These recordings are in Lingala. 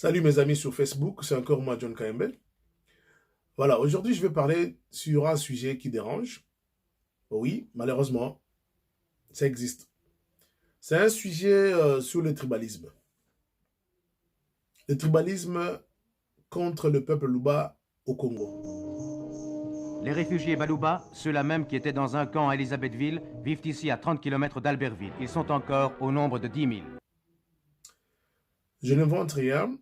Salut mes amis sur Facebook, c'est encore moi John Kayembe. Voilà, aujourd'hui je vais parler sur un sujet qui dérange. Oui, malheureusement, ça existe. C'est un sujet sur le tribalisme. Le tribalisme contre le peuple Luba au Congo. Les réfugiés Baluba, ceux-là même qui étaient dans un camp à Elisabethville, vivent ici à 30 km d'Albertville. Ils sont encore au nombre de 10 000. Je ne vante rien.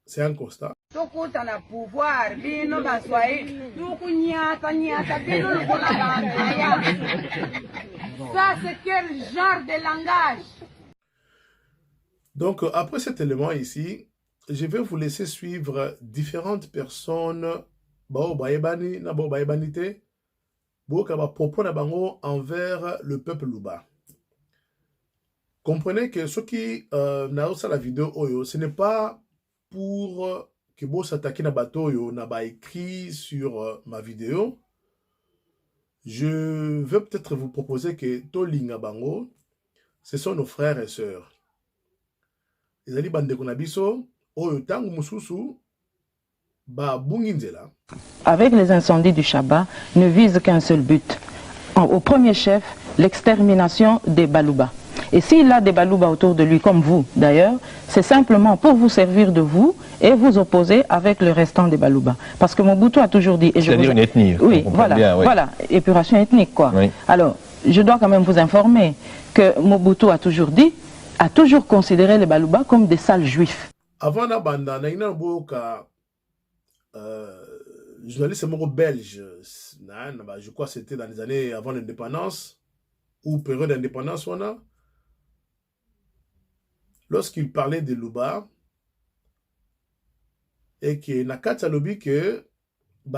C'est un constat. Ça, c'est quel genre de langage? Donc, après cet élément ici, je vais vous laisser suivre différentes personnes envers le peuple Luba. Comprenez que ce qui n'a pas la vidéo, ce n'est pas pour que vous s'attaquez à bateau, n'a pas écrit sur ma vidéo. Je veux peut-être vous proposer que Tolinga Bango, ce sont nos frères et sœurs. Les ali bande konabiso, oyo tangu mususu, ba bunginzela. Avec les incendies du Chaba, ne vise qu'un seul but. Au premier chef, l'extermination des Baluba. Et s'il a des Baluba autour de lui, comme vous d'ailleurs, c'est simplement pour vous servir de vous et vous opposer avec le restant des Baluba. Parce que Mobutu a toujours dit... C'est-à-dire une ethnie. Oui, voilà, bien, oui. Voilà, épuration ethnique, quoi. Oui. Alors, je dois quand même vous informer que Mobutu a toujours dit, a toujours considéré les Baluba comme des sales juifs. Avant la bande, journaliste belge, je crois que c'était dans les années avant l'indépendance, ou période d'indépendance, lorsqu'il parlait de Luba, et que Nakata Lobi que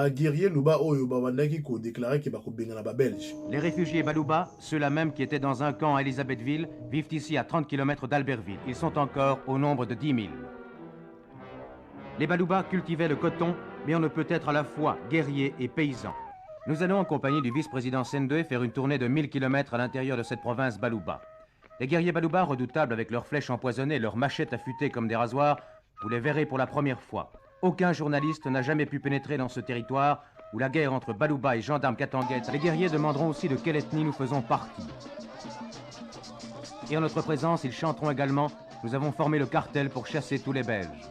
guerrier Luba Oyo Babandaki ko déclaré que Bengana belge. Les réfugiés Baluba, ceux-là même qui étaient dans un camp à Elisabethville, vivent ici à 30 km d'Albertville. Ils sont encore au nombre de 10 000. Les Baluba cultivaient le coton, mais on ne peut être à la fois guerrier et paysan. Nous allons en compagnie du vice-président Sendé faire une tournée de 1000 km à l'intérieur de cette province Baluba. Les guerriers Baluba, redoutables avec leurs flèches empoisonnées, leurs machettes affûtées comme des rasoirs, vous les verrez pour la première fois. Aucun journaliste n'a jamais pu pénétrer dans ce territoire où la guerre entre Baluba et gendarmes Katanguets. Les guerriers demanderont aussi de quelle ethnie nous faisons partie. Et en notre présence, ils chanteront également « Nous avons formé le cartel pour chasser tous les Belges ».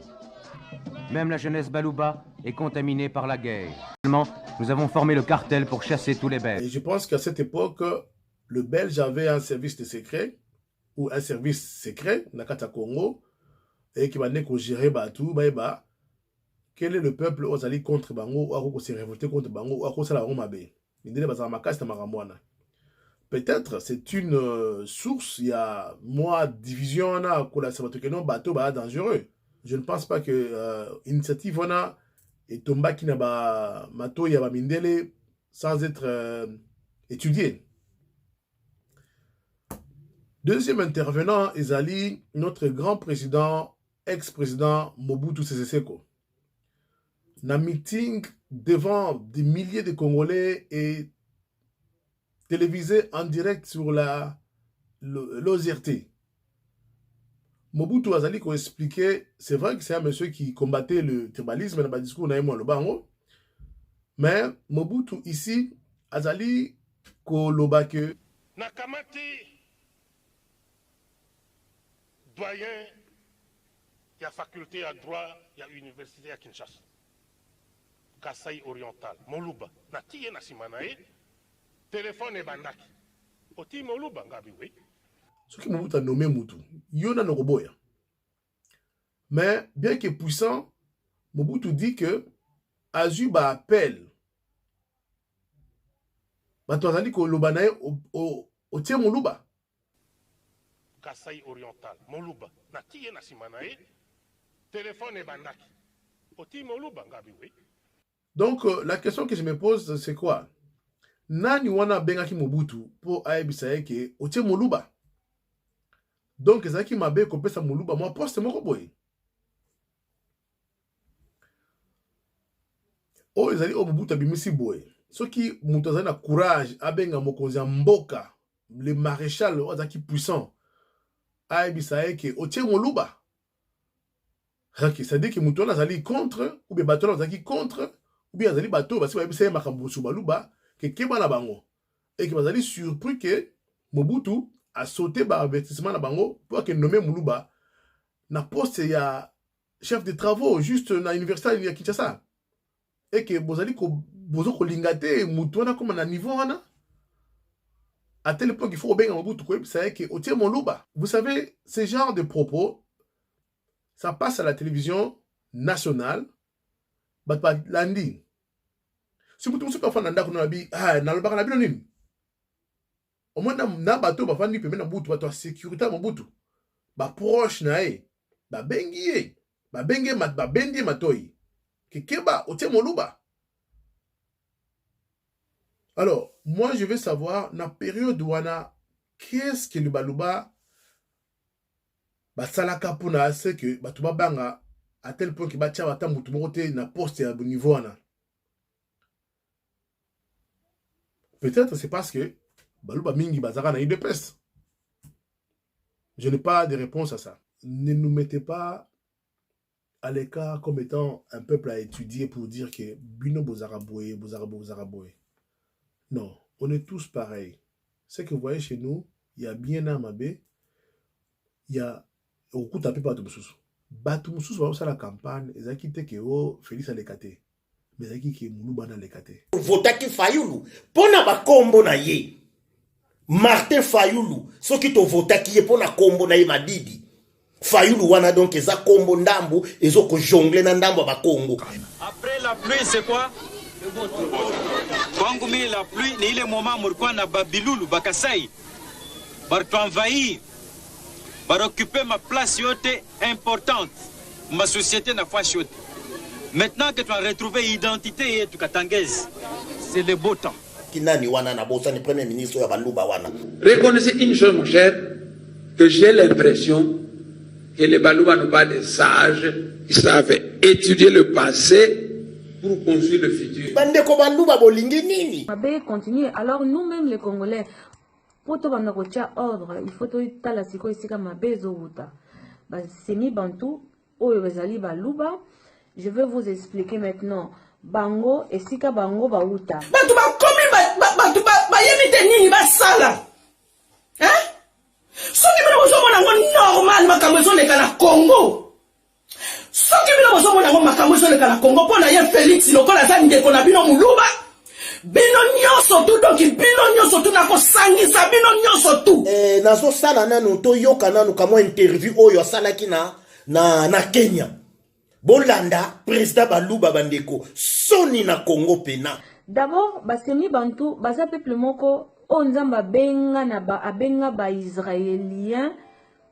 Même la jeunesse Baluba est contaminée par la guerre. Nous avons formé le cartel pour chasser tous les Belges. Et je pense qu'à cette époque, le Belge avait un service de secret, ou un service secret, Nakata Congo, et qui va gérer tout, quel est le peuple aux alliés contre Bango, ou s'est révolté contre Bango, ou à cause de la Romabe. Peut-être c'est une source, il y a moi division, bateau dangereux. Je ne pense pas que initiative et tomba qui n'a pas mato ya mindele sans être étudié. Deuxième intervenant, Ezali, notre grand président, ex-président Mobutu Sese Seko. Na meeting devant des milliers de Congolais et télévisé en direct sur l'OZRT. Mobutu Azali ko expliqué, c'est vrai que c'est un monsieur qui combattait le tribalisme dans le discours le bango, mais Mobutu ici Azali ko lobake Nakamati doyen, il y a faculté à droit, il y a université à Kinshasa. Kasaï oriental, Moluba, Natiye Nasimanae, téléphone et bandaki. Oti Moluba, Ngabi, oui. Ce qui Mobutu a nommé Moutou, Yona Noroboya. Mais bien que puissant, Mobutu dit que Azuba appelle. Batouazali ko lobanae au tien Moluba. Kasaï oriental, Moluba, Natiye Nasimanae, téléphone et bandaki. Oti Moluba, Ngabi, oui. Donc, la question que je me pose, c'est quoi? Nani wana bengaki Mobutu pour aebisa ke otie Moluba. Donc, ezaki mabe kopesa Moluba, moi poste moko boye. O ezali o Mobutu abimisi boye. Soki mutu azali na courage abenga mokonzi ya mboka, le maréchal azaki puissant, aebisa ke otie Moluba. C'est-à-dire que Moutouna Zali contre, ou bien Bateau Zali contre, ou bien Zali Bateau, parce que c'est Makambo Baluba, que Keba na bango. Et que Bazali surpris que Mobutu a sauté par avertissement na bango pour que nommé Moulouba na poste ya chef de travaux juste na université ya Kinshasa. Et que Bozali ko bozo ko lingate Moutouna comme na niveau ana. À tel point qu'il faut obéir à Mobutu, c'est que au tiers Moulouba. Vous savez, ce genre de propos, ça passe à la télévision nationale. Bat lundi. Si vous ne pas nanda kuna bi na lobaka na bino nini. Au moins na bato ba fandi pemena butu bato sécurité Mobutu. Ba proche na e. Ba bengi ba benge ba bendi matoi. Kekeba au tiers Moulouba. Alors, moi je veux savoir na période wana qu'est-ce que le Baluba basalaka pona c'est que bato babanga à tel point que batia bata mutu mokote na poste à niveau wana. Peut-être c'est parce que Baluba mingi bazara na UDPS. Je n'ai pas de réponse à ça. Ne nous mettez pas à l'écart comme étant un peuple à étudier pour dire que bino bozaraboué, bozaraboué. Non, on est tous pareils. Ce que vous voyez chez nous, il y a bien Amabé, il y a au coup tapé par Batumoussous. Batumoussous va aussi la campagne, et ça qui était que Félix a l'écaté. Mais ça qui est Moulouba dans l'écaté. Votaki Fayoulou, pona ba kombo na ye. Martin Fayoulou, ce qui te votaki ye pona kombo na ye madidi. Fayoulou wana donc eza kombo ndambo, ezo ko jongle na ndambo ba Congo. Après la pluie, c'est quoi? Kwangu mimi la pluie ni ile moment mulikuwa na Babilulu Bakasai. Bartu envahir. Occuper ma place yote importante. Ma société na fois yote. Maintenant que tu as retrouvé l'identité et tu katangez, c'est le beau temps. Kinani wana na bosa ni premier ministre ya Baluba wana. Reconnaissez une chose mon cher, que j'ai l'impression que les Baluba n'ont pas des sages, ils savent étudier le passé pour construire le futur. Bandeko Baluba bolingi nini? Mabe continue. Alors nous-mêmes les Congolais, pour tout ordre, il faut tout la siko ici comme Mabe Zouta. Semi Bantu, Oyo Bezali Baluba. Je vais vous expliquer maintenant. Bango et Sika Bango Bauta. Bantu ba komi ba yemite nini ba sala. Hein? Soki bino bozo mona ngo normal makambo zo leka na Congo. Soki bino bozo mona ngo makambo zo leka na Congo pona ye Félix lokola za ndeko na bino Moulouba. Bino nyonso tu donc bino nyonso tu na ko sangisa bino nyonso tu. Nazo sala nanu to yoka nanu kamo interview oyo salaki na Kenya. Bolanda, président Baluba Bandeko, soni na Congo pena. D'abord, Basemi Bantu, Baza peuple moko, onzamba benga na abenga ba Israélien,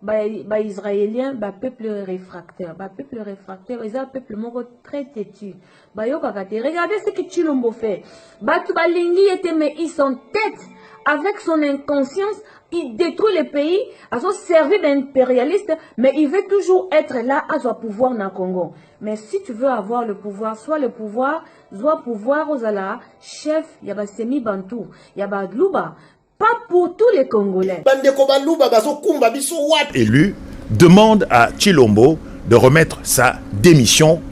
ba Israélien, ba peuple réfractaire. Ba peuple réfractaire, ils ont peuple moko très têtu. Ba yo kakate, regardez ce que Chilombo fait. Batu balingi était mais ils sont tête. Avec son inconscience, il détruit le pays, à son service d'impérialiste, mais il veut toujours être là à son pouvoir dans le Congo. Mais si tu veux avoir le pouvoir, soit pouvoir aux ala, chef, yaba Semi Bantu, yaba Glouba, pas pour tous les Congolais. Élu demande à Chilombo de remettre sa démission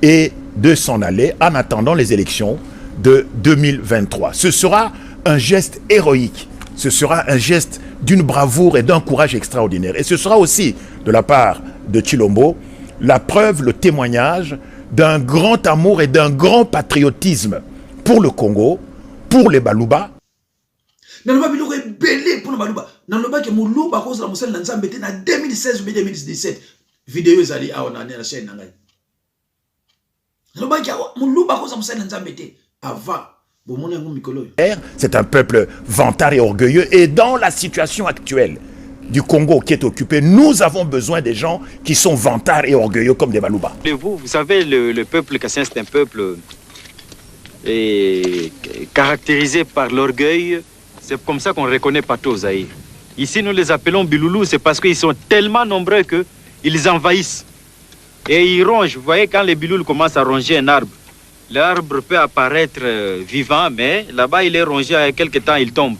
et de s'en aller en attendant les élections de 2023. Ce sera un geste héroïque. Ce sera un geste d'une bravoure et d'un courage extraordinaire. Et ce sera aussi, de la part de Chilombo, la preuve, le témoignage d'un grand amour et d'un grand patriotisme pour le Congo, pour les Baluba. Dans le Babilou est belé pour le Baluba. Dans le Babilou, Moulouba cause la Moussel dans 2016 ou 2017. Vidéo zali a on a la chaîne nangai. Dans le Babilou, Moulouba cause la Moussel dans avant. C'est un peuple vantard et orgueilleux. Et dans la situation actuelle du Congo qui est occupé, nous avons besoin des gens qui sont vantards et orgueilleux comme des Baluba. Vous savez, le peuple cassien, c'est un peuple caractérisé par l'orgueil. C'est comme ça qu'on reconnaît Pato Zaïre. Ici, nous les appelons Biloulou, c'est parce qu'ils sont tellement nombreux qu'ils envahissent. Et ils rongent. Vous voyez, quand les Biloulous commencent à ronger un arbre, l'arbre peut apparaître vivant, mais là-bas, il est rongé, à quelques temps, il tombe.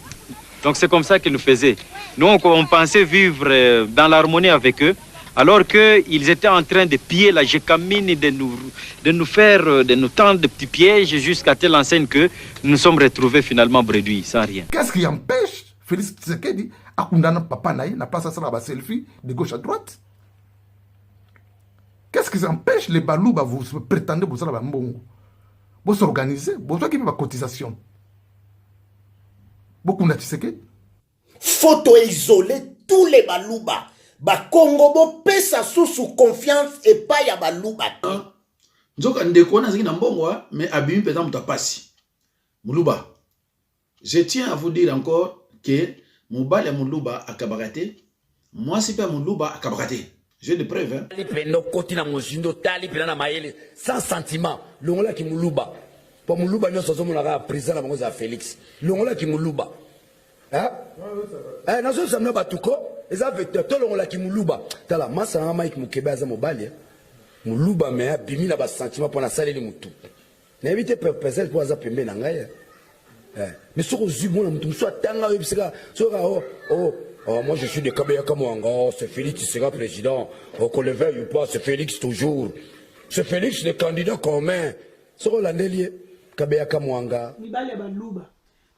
Donc c'est comme ça qu'ils nous faisaient. Nous, on pensait vivre dans l'harmonie avec eux, alors qu'ils étaient en train de piller la Gécamine et de nous tendre de petits pièges jusqu'à telle enseigne que nous nous sommes retrouvés finalement bredouilles, sans rien. Qu'est-ce qui empêche Félix Tshisekedi à condamner papa naï na place à ça la selfie de gauche à droite? Qu'est-ce qui empêche les Balouba vous prétendez vous allez mbongo? Vous s'organisez, vous avez une cotisation. Beaucoup de Tshisekedi. Faut isoler tous les Balouba. Ba Congo bo pesa sous confiance et pas ya Balouba. Nzoka ndeko na ziki na mbongo mais abimi pesa muta pasi. Muluba. Je tiens à vous dire encore que Mobile ya Muluba akabakate. Moi si pas Muluba akabakate. J'ai des preuves hein. Peno koti na mozindo tali pena na maele sans sentiment. Longola ki Muluba. Pour Muluba nyo sozo monaka président na bango za Félix. Longola ki Muluba. Hein? Nazo samna batuko eza vecteur to longola ki Muluba. Tala masa na Mike Mukebe aza mobile. Muluba me abimi na ba sentiment pour na saleli mutu. Na éviter pepesel pour aza pembe na ngai. Mais sur aux yeux, mon soit tanga moi je suis de Kabaya Kamouanga, c'est Félix qui sera président. Qu'on le veuille ou pas, c'est Félix toujours. C'est Félix le candidat commun. Sur l'andelier, Kabaya Kamouanga. Mibale Balouba.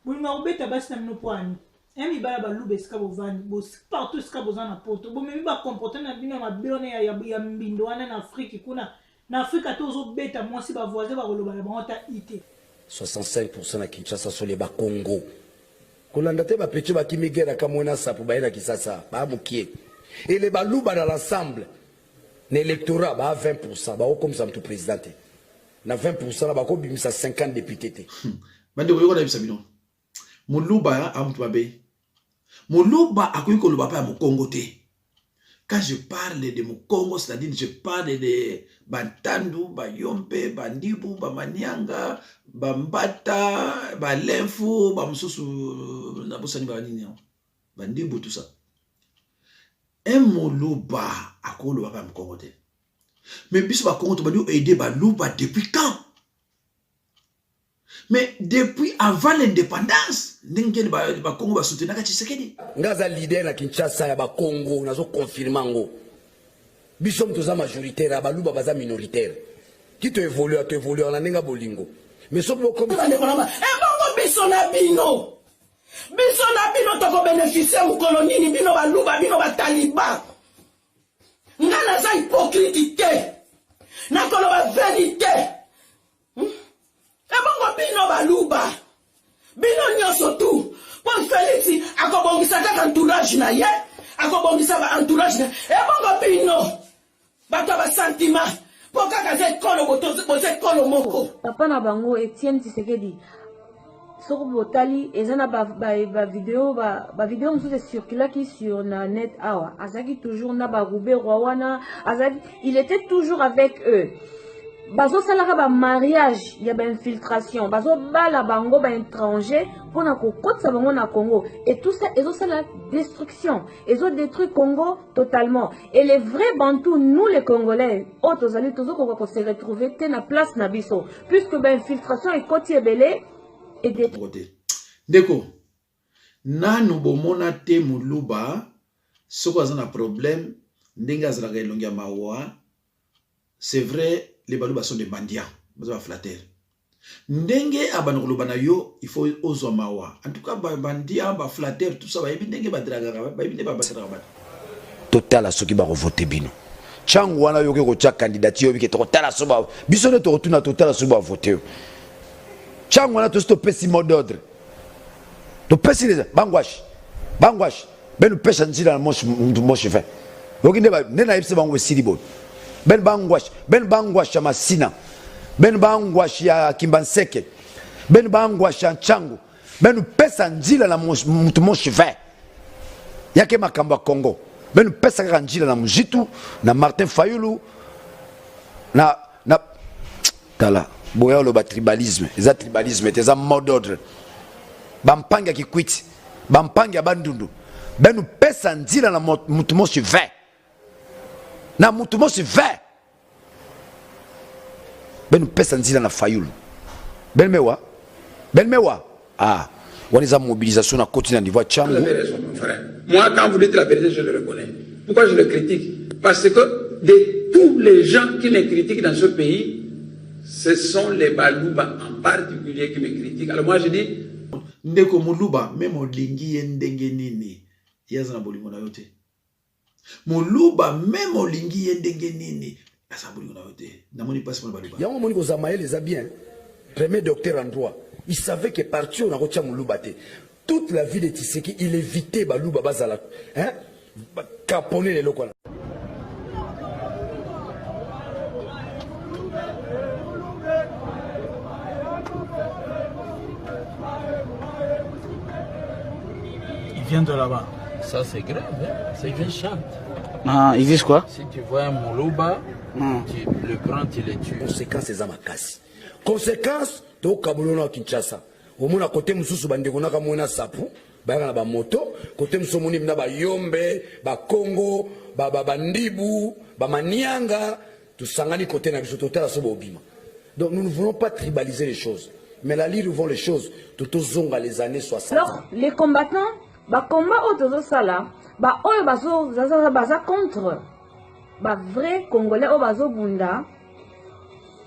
Vous m'avez dit que vous poigne. Mibale Balouba, c'est vous partout ce que vous en apportez. Vous m'avez comporté dans la bionne ya mbindouane en Afrique. En Afrique, tous les bêtes, moi si vous voisins, vous avez été. 65% na Kinshasa sur les Congo. Kolandate ba petit ba kimigera kamona sa pour baila kisasa ba mukie. Et les Balouba dans l'ensemble l'électorat ba 20% ba comme ça tout président. Na 20% ba ko bimisa 50 députés. Bande ko yoko na bisa bino. Muluba amtu babe. Muluba akoyi ko luba pa mu Congo te. Quand je parle de mon Congo, c'est-à-dire je parle de Bantandu, Bayompe, Bandibu, Bamanianga, Bambata, Balenfo, Bamsusu, Nabosani Banini, Bandibu, tout ça. Un Moluba a quoi le Baba Congo. Mais puis ba Congo, tu vas aider Balouba depuis quand? Mais depuis avant l'indépendance, n'engel ba Congo ba soutenir Tshisekedi. Ngaza leader na Kinshasa ya ba Congo nazo confirmer ngo. Bisom toza majoritaire Balouba baza minoritaire. Qui te évolue na nenga bolingo. Mais so comme bongo biso na bino. Biso na bino to ko bénéficier mu kolonini bino Balouba bino ba Taliban. Ngana za hypocrite. Na kolo ba vérité. Ebongo bino Balouba bino nyoso tu pour Félix akobongisa kaka entourage na ye akobongisa ba entourage na ebongo bino bato ba sentiment pour kaka ze kolo boze kolo moko papa na bango Etienne Tshisekedi soko botali ezana ba vidéo ba vidéo mususu circulaki sur na net awa azaki toujours na ba Roubé Rwawana azaki il était toujours avec eux. Bazo salaka ba mariage ya ba infiltration bazo bala bango ba étranger pour na kokotsa bango na Congo et tout ça ezo sala destruction ezo détruit Congo totalement et les vrais bantous nous les Congolais autres allez toujours qu'on se retrouver te na place na biso puisque ba infiltration et koti ebele et des Ndeko nanu bomona te Muluba soko azana problème ndinga zalaka elongia mawa c'est vrai. Les Balouba sont des bandiens, ils sont flatteurs. Ndenge abanokoloba na yo, il faut ozo mawa. En tout cas, bandiens, flatteurs, tout ça, ba yebi ndenge ba dragara, ba yebi ndenge ba dragara. Total asoki ba voter bino. Changu wana yoke ko cha candidature bi ke total asoba. Biso ne to retourna total asoba voter. Changu wana to stopper si mot d'ordre. To pesi les bangwash. Ben pesa nzila na moche fait. Yoki ne ba ne na yebse bangwe silibo. Ben bangwash ya Masina, ben bangwash ya Kimbanseke, ben bangwash ya Nchangu, ben pesa njila na mutu mochive yake makamba Congo, ben pesa kaka njila na Mujitu, na Martin Fayulu, na tala boya lo ba tribalisme, eza tribalisme, eza mot d'ordre, bampanga kikwiti, bampanga bandundu, ben pesa njila na mutu mochive. Na mutu mosi ve ben pesa nzila na Fayulu ben mewa on les a mobilisation à continent d'Ivoire Tchango. Moi quand vous dites la vérité je le reconnais Pourquoi je le critique? Parce que de tous les gens qui me critiquent dans ce pays, ce sont les Balouba en particulier qui me critiquent. Alors moi je dis, ndeko Moluba, même olingi ndenge nini, yazana bolingo na yote. Moluba, même olingi ndenge nini, asa bolingo na yote. Namoni passe pour Balouba. Yango moni ko Zamaël les a bien. Premier docteur en droit. Il savait que parti on a retia Moluba te. Toute la vie de Tshisekedi, il évitait Balouba bazala. Hein? Caponer les locaux. Il vient de là-bas. Ça c'est grave, hein? C'est qu'ils chantent. Ah, ils disent quoi? Si tu vois un Moluba, tu le prends, tu le tues. Conséquence c'est Zamakasi. Conséquence, tu as Kabulona Kinshasa. Au moins à côté Moussou Bandegona Kamona Sapu, Bagana ba moto, côté Msomoni Mna ba Yombe, ba Congo, ba Ndibu, ba Manianga, tout sangani côté na biso total so obima. Donc nous ne voulons pas tribaliser les choses. Mais la lire vont les choses, tout zonga les années 60. Alors, les combattants, bah combat autour de ça là, bah oyo baza contre, bah vrai Congolais au bazo bunda,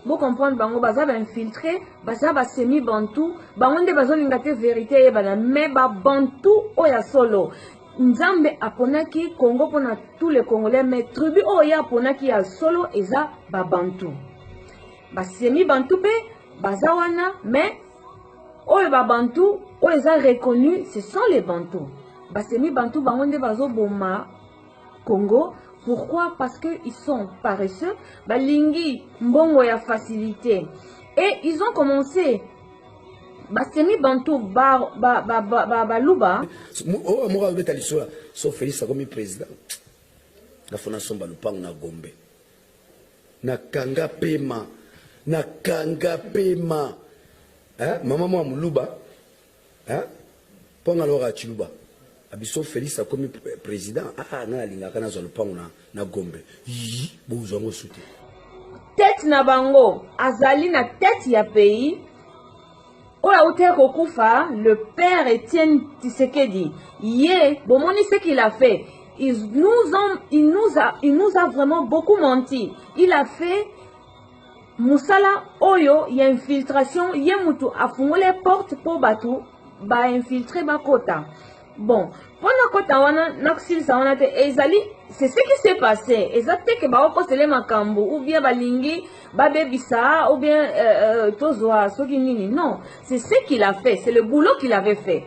vous comprenez, bango baza ba infiltré, baza ba semi bantu, bango nde bazo lingate vérité et bana, mais ba bantu oya solo. Nzambe aponaki Congo pona tous les Congolais, mais tribu oya aponaki ya solo eza ba bantu. Ba semi bantu pe bazawana, mais oyo ba bantu oyo eza reconnu, ce sont les bantous. Ba semi bantu bango nde bazo boma Congo. Pourquoi? Parce qu'ils sont paresseux, balingi mbongo ya facilité. Et ils ont commencé basemi bantu baluba. Oh moi beta lisola, sauf Félix comme président. La fondation Balupang na Gombe. Na kanga pema. Hein? Maman moi Muluba. Hein? Ponga lora Chiluba. Abiso Félix comme président, na linga kana zo lupango na Gombe. Yi bozongo soute. Tête na bango, azali na tête ya pays. Ola ote kokufa, le père Étienne Tshisekedi. Yé, bomoni ce qu'il a fait. Il nous a vraiment beaucoup menti. Il a fait Moussala Oyo, il y a infiltration, il y a mutu afungole porte pour batu, ba infiltrer ba kota. Bon, pendant kota wana naksil sa wana te ezali, c'est ce qui s'est passé. Exactement que ba okosele makambo ou bien balingi ba bebisa ou bien tozoa soki nini. Non, c'est ce qu'il a fait, c'est le boulot qu'il avait fait.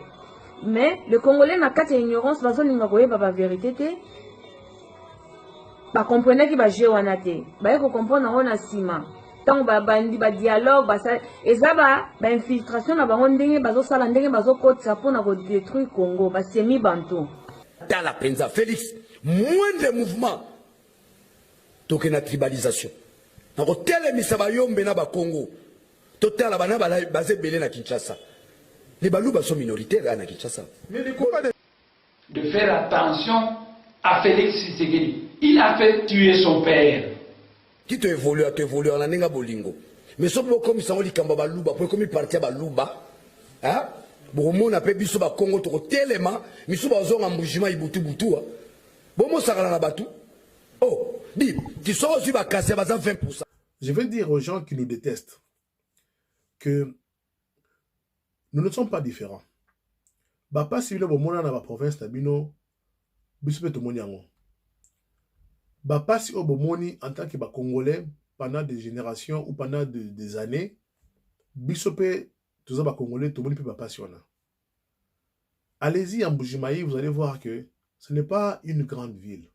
Mais le Congolais n'a qu'à ignorance, bazo linga koyeba ba vérité te. Ba comprenait ki ba jeu wana te. Ba ko comprendre on a sima. Tant ba bandi ba dialogue ba ça ezaba ba infiltration na bango ndenge bazo sala ndenge bazo kotsa pona ko détruire Congo ba semi bantu. Dans la penza Félix, moindre mouvement toke na tribalisation. Na ko telemisa ba Yombe na ba Congo. Total bana ba bazé belé na Kinshasa. Les Balouba sont minoritaires na Kinshasa. Mais les combats de faire attention à Félix Tshisekedi. Il a fait tuer son père. Qui te évolue en nenga bolingo. Mais si vous comme ça on dit kamba baluba, pour comme partir baluba, hein? Bon mon appelle biso ba Congo to tellement, mais si vous zonga mbujima ibutu butu, bon mon sakala na batu. Oh, dis, tu sors aussi ba casser ba 20%. Je veux dire aux gens qui nous détestent que nous ne sommes pas différents. Ba pas si le bon mona na ba province tabino, biso pe to moniango. Bapasi Obomoni en tant que Congolais pendant des générations ou pendant des années, Bisope, tous les Congolais, tout le monde peut pas passionner. Allez-y en Bujimaï, vous allez voir que ce n'est pas une grande ville.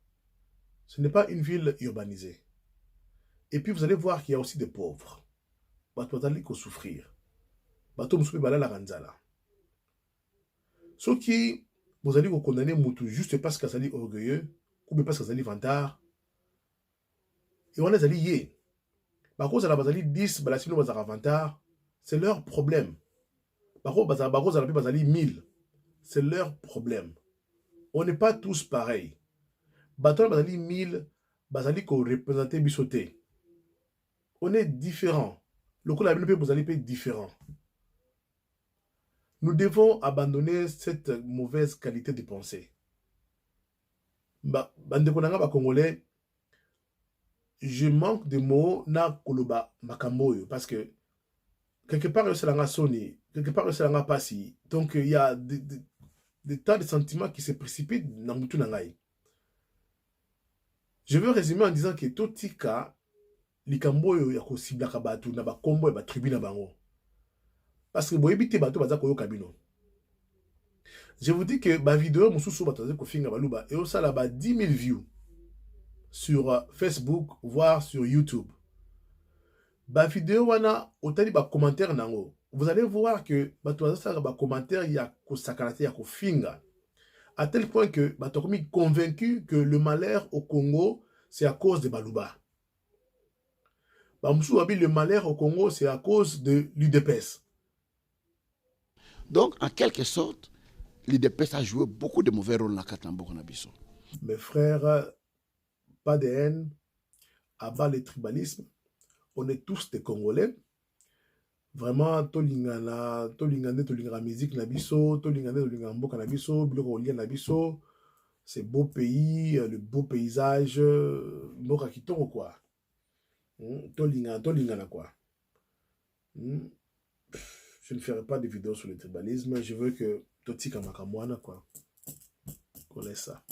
Ce n'est pas une ville urbanisée. Et puis vous allez voir qu'il y a aussi des pauvres. Vous allez souffrir. Ceux qui, vous allez vous condamner juste parce que ça est orgueilleux, ou parce que ça est vantard. Et on les a liés. Par contre, ça a 10, c'est leur problème. Par contre, ça a 1000. C'est leur problème. On n'est pas tous pareils. Baton a 1000, bazali ko représenter bisoté. On est différents. Le coup, la vie vous allez être différent. Nous devons abandonner cette mauvaise qualité de pensée. bandeko nanga ba Congolais, je manque de mots na koloba makamboyo parce que quelque part c'est la soni, quelque part c'est la passi. Donc il y a des tas de sentiments qui se précipitent dans mutu nangai. Je veux résumer en disant que totika likamboyo ya ko sibla ka batu na ba kombo ba tribu na bango. Parce que boyebite bato baza koyo kabino. Je vous dis que ma vidéo mususu bataze ko finga baluba et ça là ba 10 000 views sur Facebook voire sur YouTube. Ba vidéo wana otali ba commentaire nango. Vous allez voir que bato baza ba commentaire ya ko sakalate ya ko finga. À tel point que bato komi convaincu que le malheur au Congo c'est à cause de Baluba. Bamsou abi le malheur au Congo c'est à cause de l'UDPS. Donc en quelque sorte l'UDPS a joué beaucoup de mauvais rôles dans Katambo Nabiso. Mes frères, pas de haine, abat le tribalisme. On est tous des Congolais. Vraiment, tolingana musique nabiso, tolingana mboka nabiso, biloko olia nabiso. C'est beau pays, le beau paysage, mboka kitoko quoi. Tolingana quoi. Je ne ferai pas de vidéo sur le tribalisme. Je veux que Totika Makamwana quoi. Connais ça.